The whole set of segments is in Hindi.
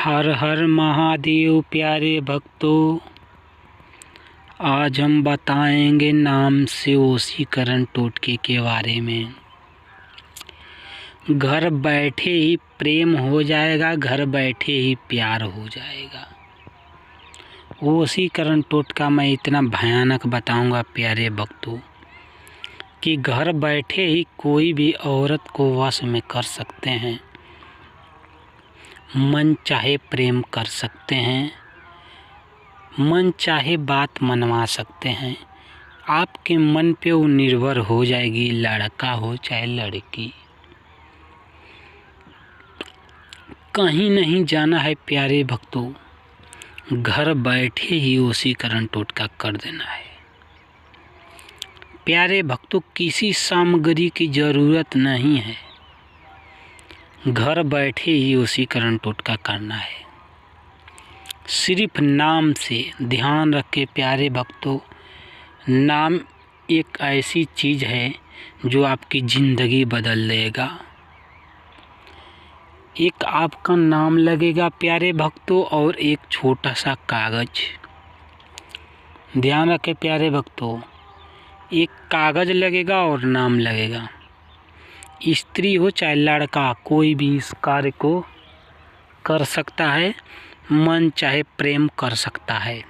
हर हर महादेव प्यारे भक्तों, आज हम बताएंगे नाम से वशीकरण टोटके के बारे में। घर बैठे ही प्रेम हो जाएगा, घर बैठे ही प्यार हो जाएगा। वशीकरण टोटका मैं इतना भयानक बताऊंगा प्यारे भक्तों कि घर बैठे ही कोई भी औरत को वश में कर सकते हैं। मन चाहे प्रेम कर सकते हैं, मन चाहे बात मनवा सकते हैं। आपके मन पे वो निर्भर हो जाएगी, लड़का हो चाहे लड़की। कहीं नहीं जाना है प्यारे भक्तों, घर बैठे ही वशीकरण टोटका कर देना है। प्यारे भक्तों, किसी सामग्री की ज़रूरत नहीं है, घर बैठे ही वशीकरण टोटका करना है। सिर्फ नाम से ध्यान रखें प्यारे भक्तों, नाम एक ऐसी चीज़ है जो आपकी ज़िंदगी बदल देगा। एक आपका नाम लगेगा प्यारे भक्तों और एक छोटा सा कागज़। ध्यान रखें प्यारे भक्तों, एक कागज़ लगेगा और नाम लगेगा। स्त्री हो चाहे लड़का, कोई भी इस कार्य को कर सकता है। मन चाहे प्रेम कर सकता है।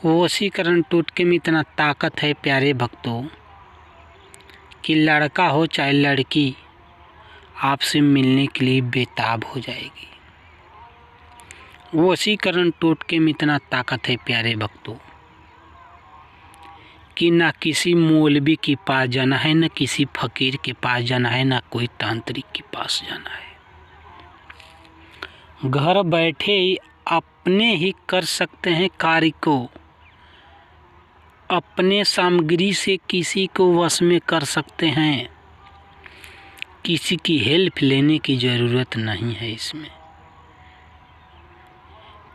वशीकरण टोटके में इतना ताकत है प्यारे भक्तों कि लड़का हो चाहे लड़की आपसे मिलने के लिए बेताब हो जाएगी। वशीकरण टोटके में इतना ताकत है प्यारे भक्तों कि ना किसी मौलवी के पास जाना है, ना किसी फकीर के पास जाना है, ना कोई तांत्रिक के पास जाना है। घर बैठे ही अपने ही कर सकते हैं कार्य को। अपने सामग्री से किसी को वश में कर सकते हैं। किसी की हेल्प लेने की ज़रूरत नहीं है इसमें।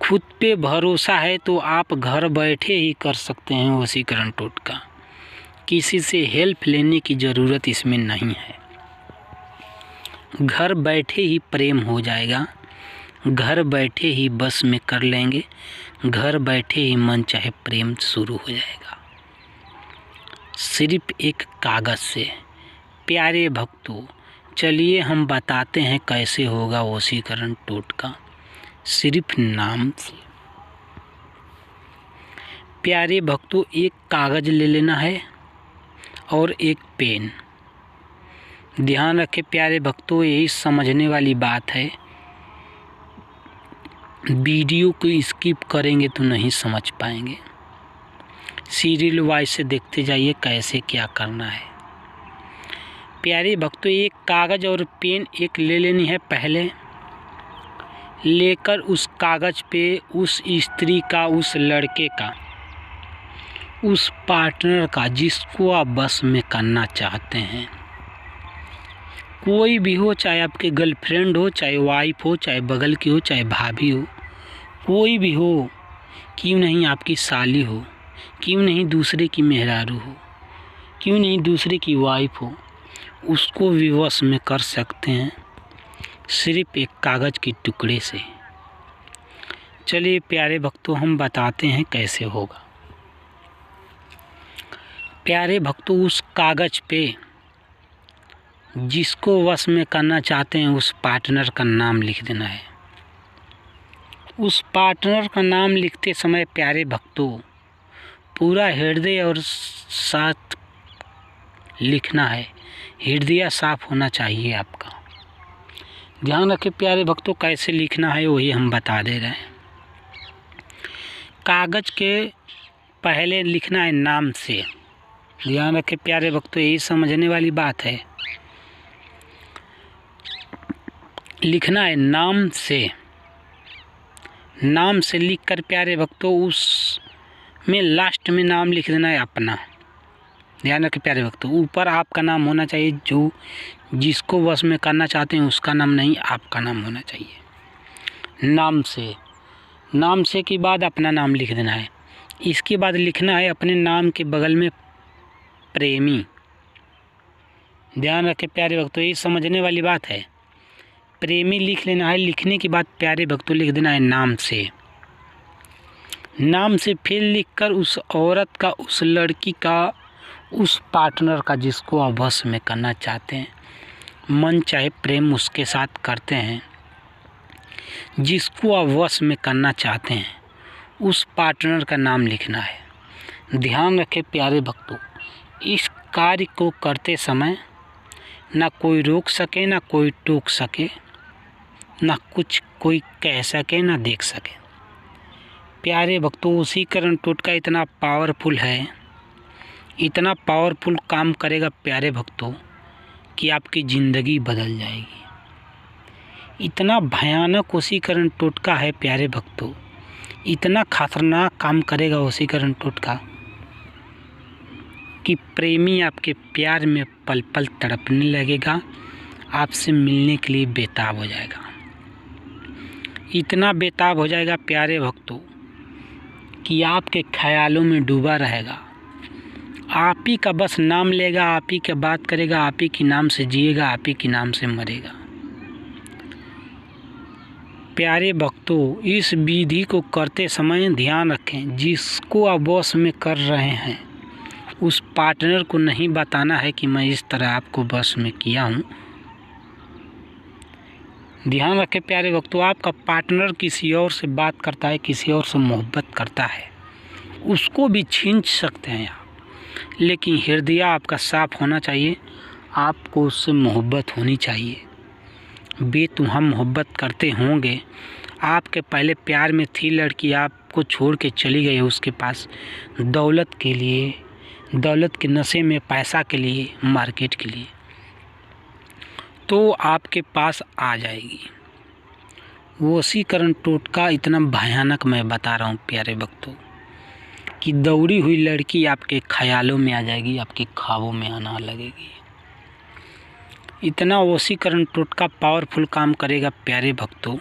खुद पे भरोसा है तो आप घर बैठे ही कर सकते हैं वशीकरण टोटका। किसी से हेल्प लेने की ज़रूरत इसमें नहीं है। घर बैठे ही प्रेम हो जाएगा, घर बैठे ही बस में कर लेंगे, घर बैठे ही मन चाहे प्रेम शुरू हो जाएगा। सिर्फ एक कागज़ से। प्यारे भक्तों, चलिए हम बताते हैं कैसे होगा वशीकरण टोटका। सिर्फ नाम से। प्यारे भक्तों, एक कागज़ ले लेना है और एक पेन। ध्यान रखें प्यारे भक्तों, यही समझने वाली बात है। वीडियो को स्किप करेंगे तो नहीं समझ पाएंगे। सीरियल वाइज से देखते जाइए कैसे क्या करना है। प्यारे भक्तों, एक कागज़ और पेन एक ले लेनी है। पहले लेकर उस कागज़ पे उस स्त्री का, उस लड़के का, उस पार्टनर का जिसको आप बस में करना चाहते हैं, कोई भी हो, चाहे आपके गर्लफ्रेंड हो, चाहे वाइफ हो, चाहे बगल की हो, चाहे भाभी हो, कोई भी हो, क्यों नहीं आपकी साली हो, क्यों नहीं दूसरे की मेहरारू हो, क्यों नहीं दूसरे की वाइफ हो, उसको भी वश में कर सकते हैं सिर्फ एक कागज़ के टुकड़े से। चलिए प्यारे भक्तों, हम बताते हैं कैसे होगा। प्यारे भक्तों, उस कागज़ पे जिसको वश में करना चाहते हैं उस पार्टनर का नाम लिख देना है। उस पार्टनर का नाम लिखते समय प्यारे भक्तों पूरा हृदय और साथ लिखना है। हृदय साफ होना चाहिए आपका। ध्यान रखें प्यारे भक्तों, कैसे लिखना है वही हम बता दे रहे हैं। कागज़ के पहले लिखना है नाम से। ध्यान रखें प्यारे भक्तों, यही समझने वाली बात है। लिखना है नाम से। नाम से लिखकर प्यारे भक्तों उस में लास्ट में नाम लिख देना है अपना। ध्यान रखें प्यारे भक्तों, ऊपर आपका नाम होना चाहिए। जो जिसको वश में करना चाहते हैं उसका नाम नहीं, आपका नाम होना चाहिए। नाम से। नाम से के बाद अपना नाम लिख देना है। इसके बाद लिखना है अपने नाम के बगल में प्रेमी। ध्यान रखें प्यारे भक्तों, ये समझने वाली बात है। प्रेमी लिख लेना है। लिखने के बाद प्यारे भक्तों लिख देना है नाम से। नाम से फिर लिखकर उस औरत का, उस लड़की का, उस पार्टनर का जिसको आप वश में करना चाहते हैं, मन चाहे प्रेम उसके साथ करते हैं, जिसको आप वश में करना चाहते हैं उस पार्टनर का नाम लिखना है। ध्यान रखें प्यारे भक्तों, इस कार्य को करते समय ना कोई रोक सके, ना कोई टोक सके, ना कुछ कोई कह सके, ना देख सके। प्यारे भक्तों, वशीकरण टोटका इतना पावरफुल है, इतना पावरफुल काम करेगा प्यारे भक्तों कि आपकी ज़िंदगी बदल जाएगी। इतना भयानक वशीकरण टोटका है प्यारे भक्तों, इतना खतरनाक काम करेगा वशीकरण टोटका कि प्रेमी आपके प्यार में पल पल तड़पने लगेगा, आपसे मिलने के लिए बेताब हो जाएगा। इतना बेताब हो जाएगा प्यारे भक्तों कि आपके ख्यालों में डूबा रहेगा। आप ही का बस नाम लेगा, आप ही की बात करेगा, आप ही के नाम से जिएगा, आप ही के नाम से मरेगा। प्यारे भक्तों, इस विधि को करते समय ध्यान रखें, जिसको आप वश में कर रहे हैं उस पार्टनर को नहीं बताना है कि मैं इस तरह आपको वश में किया हूँ। ध्यान रखें प्यारे भक्तों, आपका पार्टनर किसी और से बात करता है, किसी और से मोहब्बत करता है, उसको भी छीन सकते हैं आप, लेकिन हृदय आपका साफ होना चाहिए, आपको उससे मोहब्बत होनी चाहिए। बेतुहां मोहब्बत करते होंगे, आपके पहले प्यार में थी लड़की, आपको छोड़ के चली गई उसके पास दौलत के लिए, दौलत के नशे में, पैसा के लिए, मार्केट के लिए, तो आपके पास आ जाएगी। वशीकरण टोटका इतना भयानक मैं बता रहा हूँ प्यारे भक्तों कि दौड़ी हुई लड़की आपके ख्यालों में आ जाएगी, आपके ख्वाबों में आना लगेगी। इतना वशीकरण टोटका पावरफुल काम करेगा प्यारे भक्तों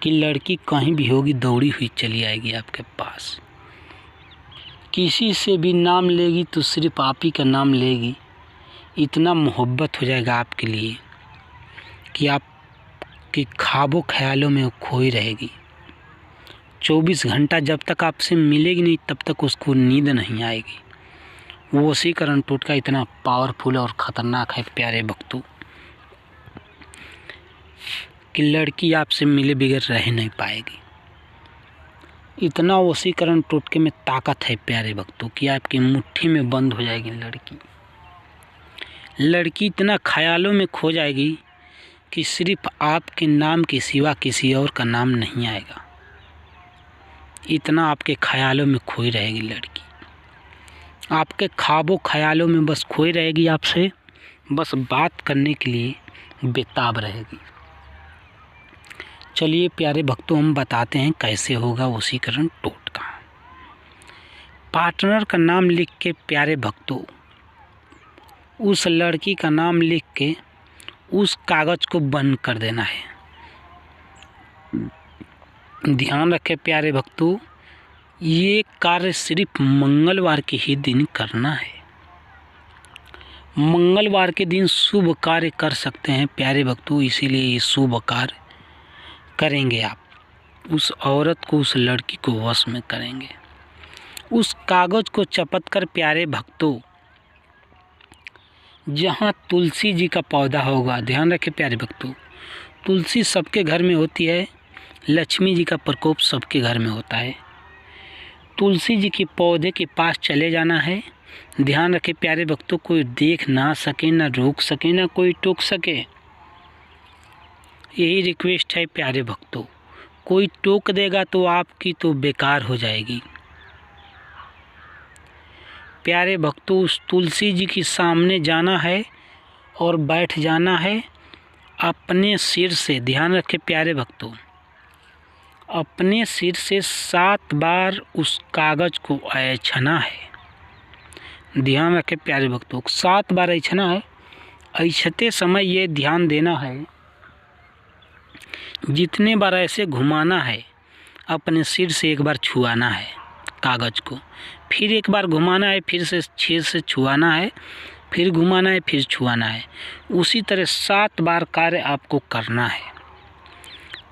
कि लड़की कहीं भी होगी दौड़ी हुई चली आएगी आपके पास। किसी से भी नाम लेगी तो सिर्फ आप ही का नाम लेगी। इतना मोहब्बत हो जाएगा आपके लिए कि आपके ख्वाबों ख्यालों में वो खोई रहेगी। 24 घंटा जब तक आपसे मिलेगी नहीं तब तक उसको नींद नहीं आएगी। वो वशीकरण टोटका इतना पावरफुल और ख़तरनाक है प्यारे भक्तों कि लड़की आपसे मिले बगैर रह नहीं पाएगी। इतना वशीकरण टोटके में ताकत है प्यारे भक्तों कि आपकी मुट्ठी में बंद हो जाएगी लड़की। लड़की इतना ख्यालों में खो जाएगी कि सिर्फ आपके नाम के सिवा किसी और का नाम नहीं आएगा। इतना आपके ख्यालों में खोई रहेगी लड़की, आपके ख्वाबों ख्यालों में बस खोई रहेगी, आपसे बस बात करने के लिए बेताब रहेगी। चलिए प्यारे भक्तों, हम बताते हैं कैसे होगा वशीकरण टोटका। पार्टनर का नाम लिख के प्यारे भक्तों, उस लड़की का नाम लिख के उस कागज़ को बंद कर देना है। ध्यान रखें प्यारे भक्तों, ये कार्य सिर्फ मंगलवार के ही दिन करना है। मंगलवार के दिन शुभ कार्य कर सकते हैं प्यारे भक्तों, इसीलिए ये शुभ कार्य करेंगे आप। उस औरत को, उस लड़की को वश में करेंगे। उस कागज़ को चपट कर प्यारे भक्तों, जहाँ तुलसी जी का पौधा होगा, ध्यान रखें प्यारे भक्तों, तुलसी सबके घर में होती है, लक्ष्मी जी का प्रकोप सबके घर में होता है। तुलसी जी के पौधे के पास चले जाना है। ध्यान रखें प्यारे भक्तों, कोई देख ना सके, ना रोक सके, ना कोई टोक सके। यही रिक्वेस्ट है प्यारे भक्तों, कोई टोक देगा तो आपकी तो बेकार हो जाएगी। प्यारे भक्तों, उस तुलसी जी के सामने जाना है और बैठ जाना है। अपने सिर से, ध्यान रखें प्यारे भक्तों, अपने सिर से 7 बार उस कागज़ को ऐंठना है। ध्यान रखें प्यारे भक्तों, 7 बार ऐंठना है। ऐंठते समय ये ध्यान देना है, जितने बार ऐसे घुमाना है, अपने सिर से एक बार छुआना है कागज़ को, फिर एक बार घुमाना है, फिर से सिर से छुआना है, फिर घुमाना है, फिर छुआना है। उसी तरह 7 बार कार्य आपको करना है।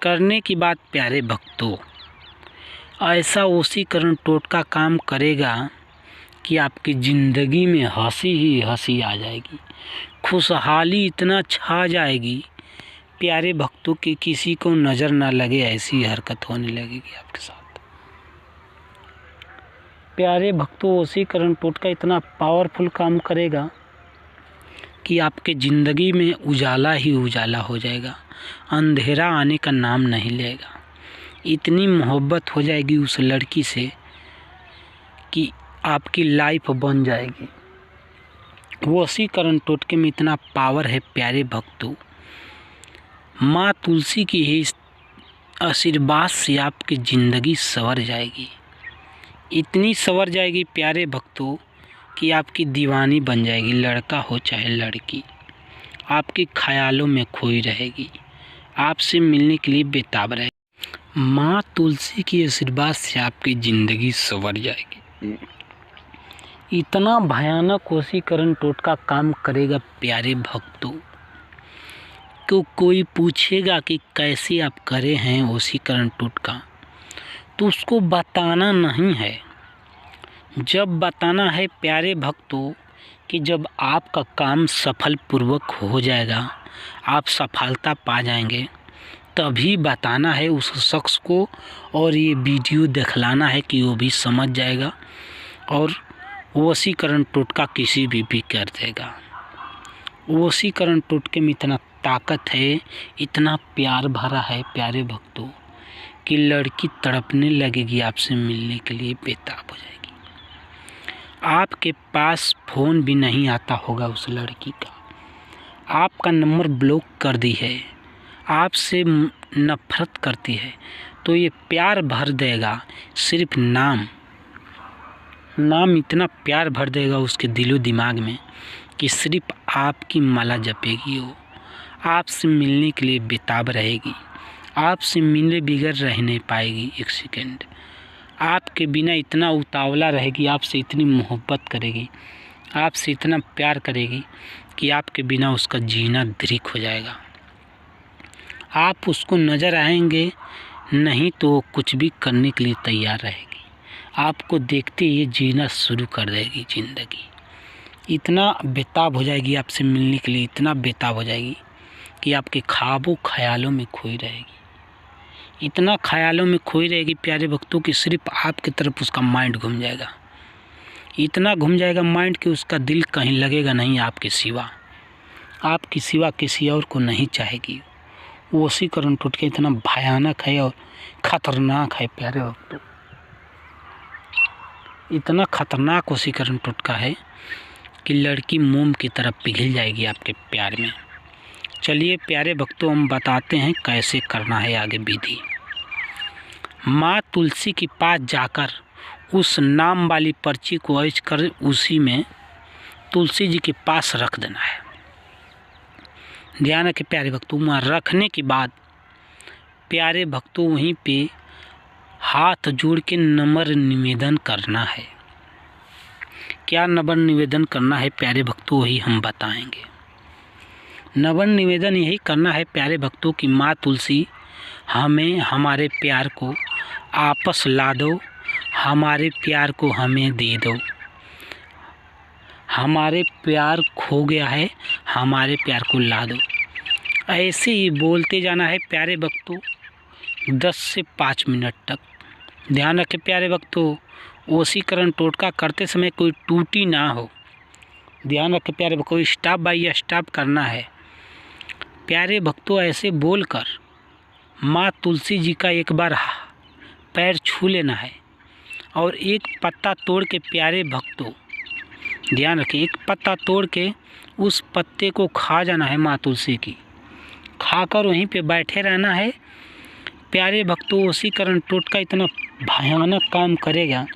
करने की बात प्यारे भक्तों, ऐसा वशीकरण टोटका काम करेगा कि आपकी ज़िंदगी में हंसी ही हंसी आ जाएगी, खुशहाली इतना छा जाएगी प्यारे भक्तों कि किसी को नज़र ना लगे ऐसी हरकत होने लगेगी आपके साथ। प्यारे भक्तों, वशीकरण टोटका इतना पावरफुल काम करेगा कि आपके ज़िंदगी में उजाला ही उजाला हो जाएगा, अंधेरा आने का नाम नहीं लेगा। इतनी मोहब्बत हो जाएगी उस लड़की से कि आपकी लाइफ बन जाएगी। वशीकरण टोटके में इतना पावर है प्यारे भक्तों। माँ तुलसी की ही आशीर्वाद से आपकी ज़िंदगी संवर जाएगी, इतनी संवर जाएगी प्यारे भक्तों कि आपकी दीवानी बन जाएगी। लड़का हो चाहे लड़की, आपके ख्यालों में खोई रहेगी, आपसे मिलने के लिए बेताब रहेगी। माँ तुलसी की आशीर्वाद से आपकी ज़िंदगी संवर जाएगी। इतना भयानक वशीकरण टोटका काम करेगा प्यारे भक्तों तो कोई पूछेगा कि कैसे आप करे हैं वशीकरण टोटका, तो उसको बताना नहीं है। जब बताना है प्यारे भक्तों कि जब आपका काम सफल पूर्वक हो जाएगा, आप सफलता पा जाएंगे, तभी बताना है उस शख्स को। और ये वीडियो दिखलाना है कि वो भी समझ जाएगा और वशीकरण टोटका किसी भी कर देगा। वशीकरण टोटके में इतना ताकत है, इतना प्यार भरा है प्यारे भक्तों कि लड़की तड़पने लगेगी, आपसे मिलने के लिए बेताब हो जाएगी। आपके पास फ़ोन भी नहीं आता होगा उस लड़की का, आपका नंबर ब्लॉक कर दी है, आपसे नफरत करती है, तो ये प्यार भर देगा। सिर्फ नाम इतना प्यार भर देगा उसके दिलो दिमाग में कि सिर्फ आपकी माला जपेगी। वो आपसे मिलने के लिए बेताब रहेगी, आपसे मिले बिगड़ रह नहीं पाएगी एक सेकंड। आपके बिना इतना उतावला रहेगी, आपसे इतनी मोहब्बत करेगी, आपसे इतना प्यार करेगी कि आपके बिना उसका जीना दृक हो जाएगा। आप उसको नज़र आएंगे नहीं तो कुछ भी करने के लिए तैयार रहेगी। आपको देखते ही जीना शुरू कर देगी ज़िंदगी। इतना बेताब हो जाएगी आपसे मिलने के लिए, इतना बेताब हो जाएगी कि आपके ख्वाबों ख्यालों में खोई रहेगी। इतना ख्यालों में खोई रहेगी प्यारे भक्तों कि सिर्फ आपकी तरफ उसका माइंड घूम जाएगा। इतना घूम जाएगा माइंड कि उसका दिल कहीं लगेगा नहीं आपके सिवा, आपके सिवा किसी और को नहीं चाहेगी। वशीकरण टोटका इतना भयानक है और ख़तरनाक है प्यारे भक्तों। इतना ख़तरनाक वशीकरण टोटका है कि लड़की मोम की तरफ पिघल जाएगी आपके प्यार में। चलिए प्यारे भक्तों, हम बताते हैं कैसे करना है आगे विधि। माँ तुलसी के पास जाकर उस नाम वाली पर्ची को ऐज कर उसी में तुलसी जी के पास रख देना है। ध्यान रखें प्यारे भक्तों, वहाँ रखने के बाद प्यारे भक्तों वहीं पे हाथ जोड़ के नम्र निवेदन करना है। क्या नम्र निवेदन करना है प्यारे भक्तों, वही हम बताएंगे। नम्र निवेदन यही करना है प्यारे भक्तों कि माँ तुलसी हमें हमारे प्यार को आपस ला दो, हमारे प्यार को हमें दे दो, हमारे प्यार खो गया है, हमारे प्यार को ला दो। ऐसे ही बोलते जाना है प्यारे भक्तों 10 से 5 मिनट तक। ध्यान रखें प्यारे भक्तों, वशीकरण टोटका करते समय कोई टूटी ना हो। ध्यान रखें प्यारे भक्तों, स्टॉप बाय स्टॉप करना है प्यारे भक्तों। ऐसे बोलकर माँ तुलसी जी का एक बार पैर छू लेना है और एक पत्ता तोड़ के प्यारे भक्तों, ध्यान रखें, एक पत्ता तोड़ के उस पत्ते को खा जाना है माँ तुलसी की। खाकर वहीं पे बैठे रहना है प्यारे भक्तों। वशीकरण टोटका इतना भयानक काम करेगा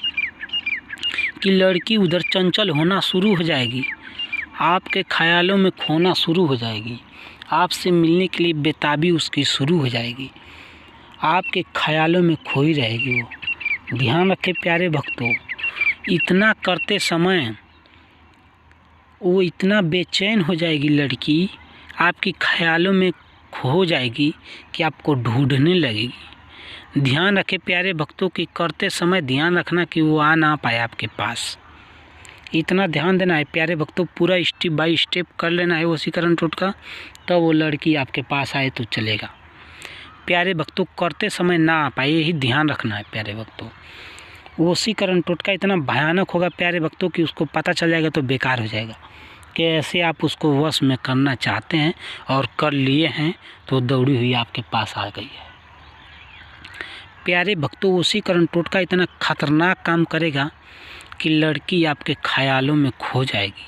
कि लड़की उधर चंचल होना शुरू हो जाएगी, आपके ख्यालों में खोना शुरू हो जाएगी, आपसे मिलने के लिए बेताबी उसकी शुरू हो जाएगी, आपके ख्यालों में खोई रहेगी वो। ध्यान रखें प्यारे भक्तों, इतना करते समय वो इतना बेचैन हो जाएगी लड़की, आपके ख्यालों में खो जाएगी कि आपको ढूंढने लगेगी। ध्यान रखें प्यारे भक्तों कि करते समय ध्यान रखना कि वो आ ना पाए आपके पास। इतना ध्यान देना है प्यारे भक्तों, पूरा स्टेप बाय स्टेप कर लेना है वशीकरण टोटका, तब वो लड़की आपके पास आए तो चलेगा। प्यारे भक्तों करते समय ना आ पाए, यही ध्यान रखना है प्यारे भक्तों। वशीकरण टोटका इतना भयानक होगा प्यारे भक्तों कि उसको पता चल जाएगा तो बेकार हो जाएगा कि ऐसे आप उसको वश में करना चाहते हैं और कर लिए हैं, तो दौड़ी हुई आपके पास आ गई है। प्यारे भक्तों वशीकरण टोटका इतना खतरनाक काम करेगा कि लड़की आपके ख्यालों में खो जाएगी,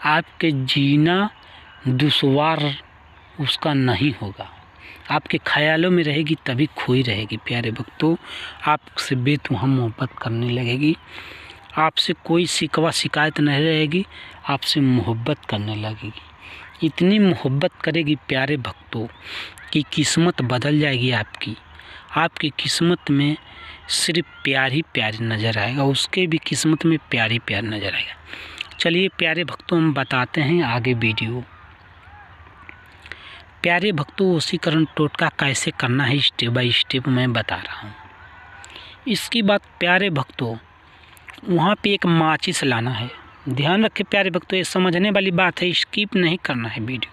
आपके जीना दुश्वार उसका नहीं होगा, आपके ख्यालों में रहेगी तभी खोई रहेगी। प्यारे भक्तों आपसे बेतुहां मोहब्बत करने लगेगी, आपसे कोई शिकवा शिकायत नहीं रहेगी, आपसे मोहब्बत करने लगेगी। इतनी मोहब्बत करेगी प्यारे भक्तों कि किस्मत बदल जाएगी आपकी। आपकी किस्मत में सिर्फ प्यार ही प्यार नज़र आएगा, उसके भी किस्मत में प्यार ही प्यार नज़र आएगा। चलिए प्यारे भक्तों हम बताते हैं आगे वीडियो। प्यारे भक्तों वशीकरण टोटका कैसे करना है स्टेप बाय स्टेप मैं बता रहा हूँ। इसकी बात प्यारे भक्तों वहाँ पे एक माचिस लाना है। ध्यान रखें प्यारे भक्तों, ये समझने वाली बात है, स्किप नहीं करना है वीडियो।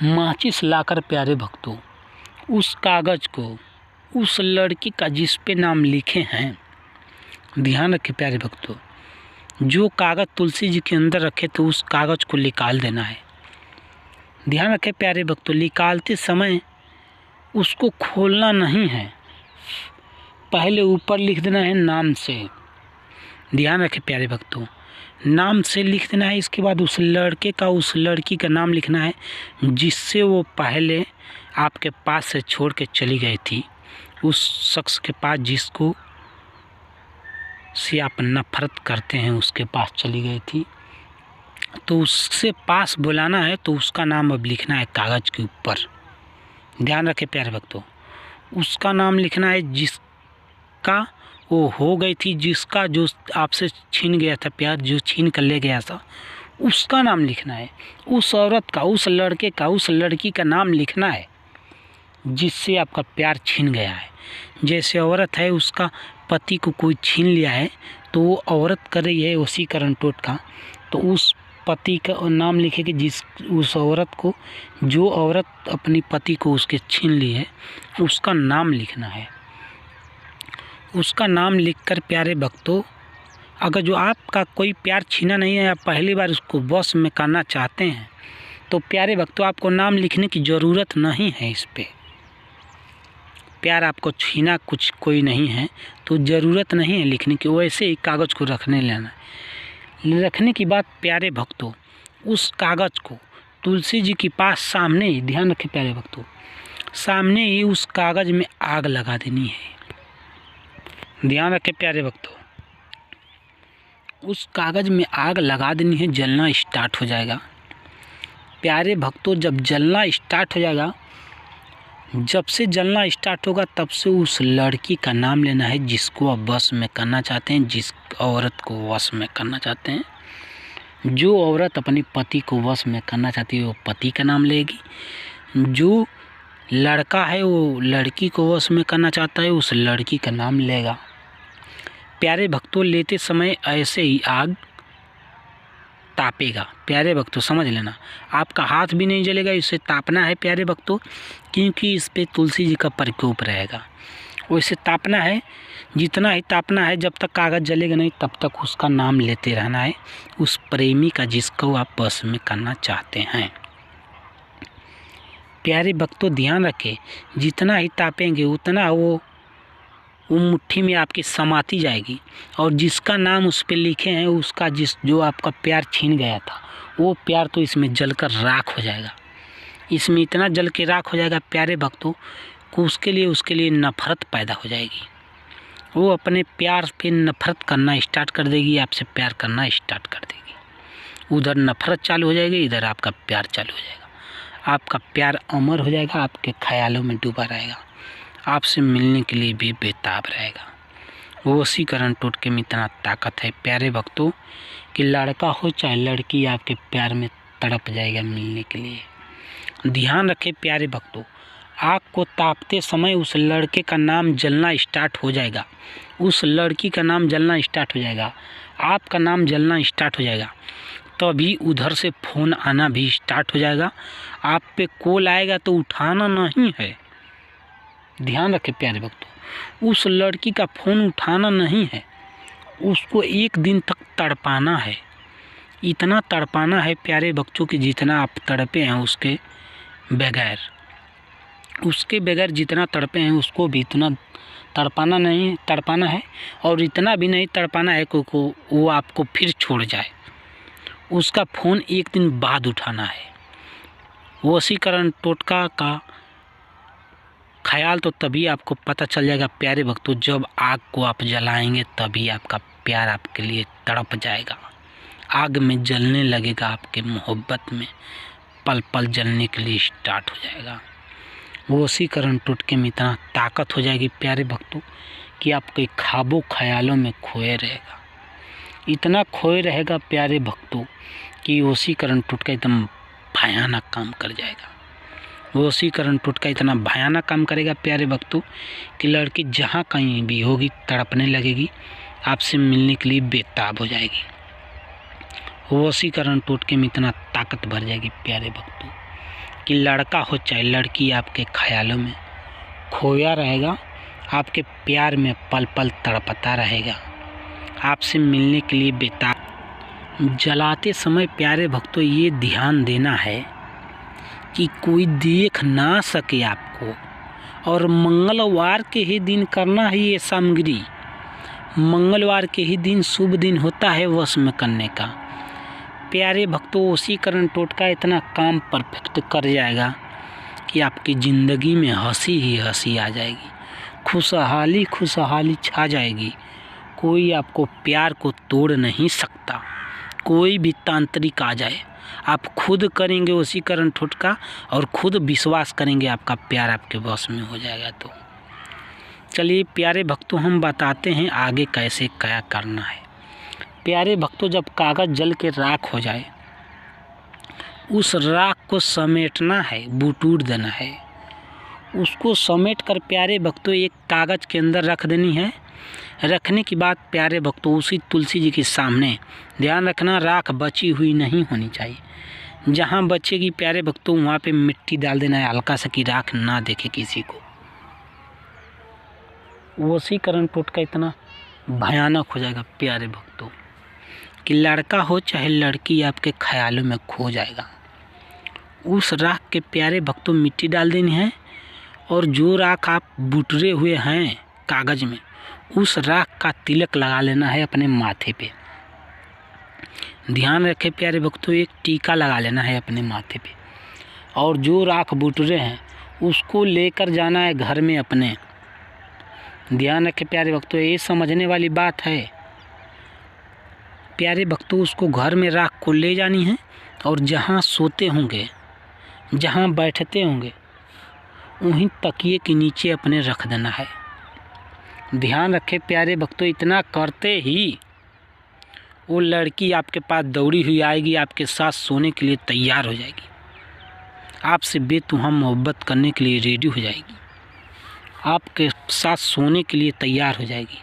माचिस लाकर प्यारे भक्तों उस कागज़ को उस लड़की का जिस पे नाम लिखे हैं, ध्यान रखें प्यारे भक्तों, जो कागज़ तुलसी जी के अंदर रखे तो उस कागज़ को निकाल देना है। ध्यान रखें प्यारे भक्तों, निकालते समय उसको खोलना नहीं है, पहले ऊपर लिख देना है नाम से। ध्यान रखें प्यारे भक्तों, नाम से लिख देना है। इसके बाद उस लड़के का उस लड़की का नाम लिखना है जिससे वो पहले आपके पास से छोड़ के चली गई थी, उस शख्स के पास जिसको से आप नफरत करते हैं उसके पास चली गई थी, तो उससे पास बुलाना है, तो उसका नाम अब लिखना है कागज़ के ऊपर। ध्यान रखें प्यारे भक्तों, उसका नाम लिखना है जिसका वो हो गई थी, जिसका जो आपसे छीन गया था प्यार, जो छीन कर ले गया था, उसका नाम लिखना है। उस औरत का, उस लड़के का, उस लड़की का नाम लिखना है जिससे आपका प्यार छीन गया है। जैसे औरत है उसका पति को कोई छीन लिया है, तो वो औरत कर रही है वशीकरण टोटका, तो उस पति का नाम लिखेगी जिस उस औरत को, जो औरत अपनी पति को उसके छीन ली है, उसका नाम लिखना है। उसका नाम लिखकर प्यारे भक्तों, अगर जो आपका कोई प्यार छीना नहीं है, आप पहली बार उसको वश में करना चाहते हैं, तो प्यारे भक्तों आपको नाम लिखने की ज़रूरत नहीं है। इस पे प्यार आपको छीना कुछ कोई नहीं है तो ज़रूरत नहीं है लिखने की, वैसे ही कागज़ को रखने लेना है। रखने की बात प्यारे भक्तों, उस कागज़ को तुलसी जी के पास सामने ही, ध्यान रखें प्यारे भक्तों, सामने ही उस कागज़ में आग लगा देनी है। ध्यान रखें प्यारे भक्तों, उस कागज़ में आग लगा देनी है, जलना स्टार्ट हो जाएगा। प्यारे भक्तों जब जलना स्टार्ट हो जाएगा, जब से जलना स्टार्ट होगा तब से उस लड़की का नाम लेना है जिसको आप वश में करना चाहते हैं, जिस औरत को वश में करना चाहते हैं। जो औरत अपने पति को वश में करना चाहती है वो पति का नाम लेगी, जो लड़का है वो लड़की को वश में करना चाहता है उस लड़की का नाम लेगा। प्यारे भक्तों लेते समय ऐसे ही आग तापेगा। प्यारे भक्तों समझ लेना, आपका हाथ भी नहीं जलेगा, इसे तापना है प्यारे भक्तों, क्योंकि इस पे तुलसी जी का प्रकोप रहेगा। वैसे तापना है, जितना ही तापना है, जब तक कागज़ जलेगा नहीं तब तक उसका नाम लेते रहना है, उस प्रेमी का जिसको आप वश में करना चाहते हैं। प्यारे भक्तों ध्यान रखें, जितना ही तापेंगे उतना वो मुट्ठी में आपकी समाती जाएगी, और जिसका नाम उस पर लिखे हैं उसका जो आपका प्यार छीन गया था वो प्यार तो इसमें जलकर राख हो जाएगा। इसमें इतना जल के राख हो जाएगा प्यारे भक्तों को उसके लिए नफ़रत पैदा हो जाएगी। वो अपने प्यार पे नफ़रत करना स्टार्ट कर देगी, आपसे प्यार करना स्टार्ट कर देगी। उधर नफ़रत चालू हो जाएगी, इधर आपका प्यार चालू हो जाएगा। आपका प्यार अमर हो जाएगा, आपके ख्यालों में डूबा रहेगा, आपसे मिलने के लिए भी बेताब रहेगा। वो वशीकरण टोटके में इतना ताकत है प्यारे भक्तों कि लड़का हो चाहे लड़की आपके प्यार में तड़प जाएगा मिलने के लिए। ध्यान रखें प्यारे भक्तों, आग को तापते समय उस लड़के का नाम जलना स्टार्ट हो जाएगा, उस लड़की का नाम जलना स्टार्ट हो जाएगा, आपका नाम जलना स्टार्ट हो जाएगा। तभी उधर से फ़ोन आना भी स्टार्ट हो जाएगा। आप पे कॉल आएगा तो उठाना नहीं है। ध्यान रखें प्यारे भक्तों, उस लड़की का फ़ोन उठाना नहीं है, उसको एक दिन तक तड़पाना है। इतना तड़पाना है प्यारे बच्चों कि जितना आप तड़पे हैं उसके बगैर जितना तड़पे हैं उसको भी इतना तड़पाना है और इतना भी नहीं तड़पाना है कि वो आपको फिर छोड़ जाए। उसका फ़ोन एक दिन बाद उठाना है। वशीकरण टोटका का ख्याल तो तभी आपको पता चल जाएगा प्यारे भक्तों, जब आग को आप जलाएंगे तभी आपका प्यार आपके लिए तड़प जाएगा, आग में जलने लगेगा, आपके मोहब्बत में पल पल जलने के लिए स्टार्ट हो जाएगा। वो वशीकरण टोटके में इतना ताकत हो जाएगी प्यारे भक्तों कि आपके ख्वाबों ख्यालों में खोए रहेगा, इतना खोए रहेगा प्यारे भक्तों कि वशीकरण टोटका एकदम भयानक काम कर जाएगा। वो वशीकरण टोटका इतना भयानक काम करेगा प्यारे भक्तों कि लड़की जहाँ कहीं भी होगी तड़पने लगेगी, आपसे मिलने के लिए बेताब हो जाएगी। वो वशीकरण टोटके में इतना ताकत भर जाएगी प्यारे भक्तों कि लड़का हो चाहे लड़की आपके ख्यालों में खोया रहेगा, आपके प्यार में पल पल तड़पता रहेगा, आपसे मिलने के लिए बेताब। जलाते समय प्यारे भक्तों ये ध्यान देना है कि कोई देख ना सके आपको, और मंगलवार के ही दिन करना है ये सामग्री। मंगलवार के ही दिन शुभ दिन होता है वश में करने का। प्यारे भक्तों वशीकरण टोटका इतना काम परफेक्ट कर जाएगा कि आपकी ज़िंदगी में हंसी ही हंसी आ जाएगी, खुशहाली छा जाएगी। कोई आपको प्यार को तोड़ नहीं सकता, कोई भी तांत्रिक आ जाए, आप खुद करेंगे वशीकरण टोटका और खुद विश्वास करेंगे आपका प्यार आपके वश में हो जाएगा। तो चलिए प्यारे भक्तों हम बताते हैं आगे कैसे क्या करना है। प्यारे भक्तों जब कागज़ जल के राख हो जाए, उस राख को समेटना है, बटोर देना है। उसको समेट कर प्यारे भक्तों एक कागज़ के अंदर रख देनी है। रखने के बाद प्यारे भक्तों उसी तुलसी जी के सामने, ध्यान रखना राख बची हुई नहीं होनी चाहिए। जहाँ बचेगी प्यारे भक्तों वहाँ पे मिट्टी डाल देना है हल्का सा कि राख ना देखे किसी को। वशीकरण टोटका इतना भयानक हो जाएगा प्यारे भक्तों कि लड़का हो चाहे लड़की आपके ख्यालों में खो जाएगा। उस राख के प्यारे भक्तों मिट्टी डाल देनी है और जो राख आप बुटरे हुए हैं कागज़ में, उस राख का तिलक लगा लेना है अपने माथे पे। ध्यान रखें प्यारे भक्तों, एक टीका लगा लेना है अपने माथे पे और जो राख बुटरे हैं उसको लेकर जाना है घर में अपने। ध्यान रखें प्यारे भक्तों, ये समझने वाली बात है प्यारे भक्तों, उसको घर में राख को ले जानी है और जहाँ सोते होंगे, जहाँ बैठते होंगे, वहीं तकिए के नीचे अपने रख देना है। ध्यान रखें प्यारे भक्तों, इतना करते ही वो लड़की आपके पास दौड़ी हुई आएगी, आपके साथ सोने के लिए तैयार हो जाएगी, आपसे बेतुहाम मोहब्बत करने के लिए रेडी हो जाएगी, आपके साथ सोने के लिए तैयार हो जाएगी,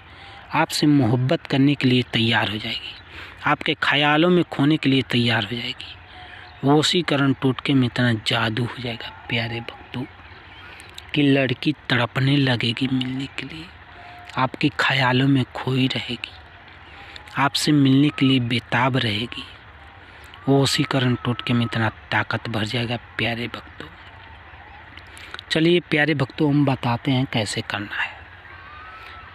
आपसे मोहब्बत करने के लिए तैयार हो जाएगी, आपके ख्यालों में खोने के लिए तैयार हो जाएगी। वशीकरण टोटके में इतना जादू हो जाएगा प्यारे भक्तों कि लड़की तड़पने लगेगी मिलने के लिए, आपके ख्यालों में खोई रहेगी, आपसे मिलने के लिए बेताब रहेगी। वशीकरण टोटके में इतना ताकत भर जाएगा प्यारे भक्तों। चलिए प्यारे भक्तों हम बताते हैं कैसे करना है।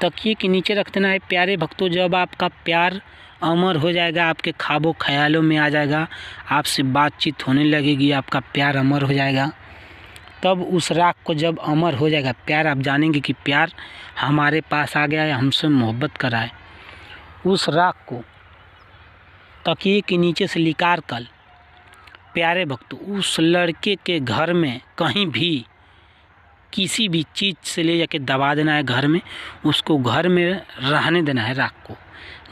तकिए के नीचे रख देना है प्यारे भक्तों। जब आपका प्यार अमर हो जाएगा, आपके ख्वाबों ख्यालों में आ जाएगा, आपसे बातचीत होने लगेगी, आपका प्यार अमर हो जाएगा, तब उस राख को जब अमर हो जाएगा प्यार, आप जानेंगे कि प्यार हमारे पास आ गया है, हमसे मोहब्बत करा है। उस राख को तकिए के नीचे से निकाल कर प्यारे भक्तों उस लड़के के घर में कहीं भी किसी भी चीज़ से ले जाके दबा देना है घर में, उसको घर में रहने देना है राख को।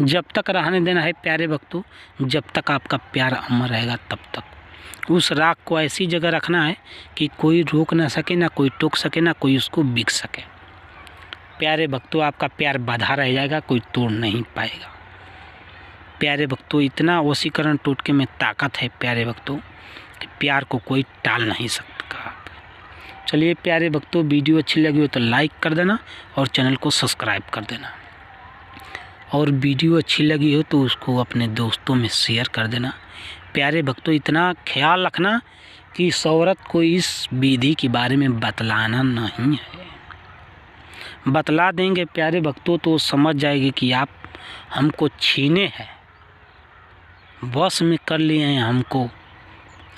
जब तक रहने देना है प्यारे भक्तों, जब तक आपका प्यार अमर रहेगा तब तक उस राख को ऐसी जगह रखना है कि कोई रोक ना सके, ना कोई टोक सके, ना कोई उसको बिक सके। प्यारे भक्तों, आपका प्यार बाधा रह जाएगा, कोई तोड़ नहीं पाएगा। प्यारे भक्तों, इतना वशीकरण टोटके में ताकत है प्यारे भक्तों कि प्यार को कोई टाल नहीं सकता। चलिए प्यारे भक्तों, वीडियो अच्छी लगी हो तो लाइक कर देना और चैनल को सब्सक्राइब कर देना, और वीडियो अच्छी लगी हो तो उसको अपने दोस्तों में शेयर कर देना। प्यारे भक्तों, इतना ख्याल रखना कि इस औरत को इस विधि के बारे में बतलाना नहीं है। बतला देंगे प्यारे भक्तों तो समझ जाएगी कि आप हमको छीने हैं, बस में कर लिए हैं हमको,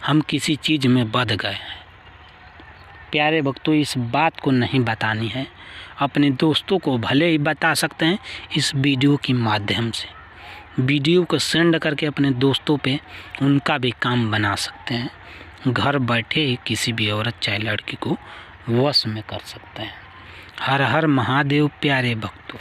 हम किसी चीज़ में बंध गए हैं। प्यारे भक्तों, इस बात को नहीं बतानी है। अपने दोस्तों को भले ही बता सकते हैं इस वीडियो के माध्यम से, वीडियो को सेंड करके अपने दोस्तों पे उनका भी काम बना सकते हैं। घर बैठे ही किसी भी औरत चाहे लड़की को वश में कर सकते हैं। हर हर महादेव प्यारे भक्तों।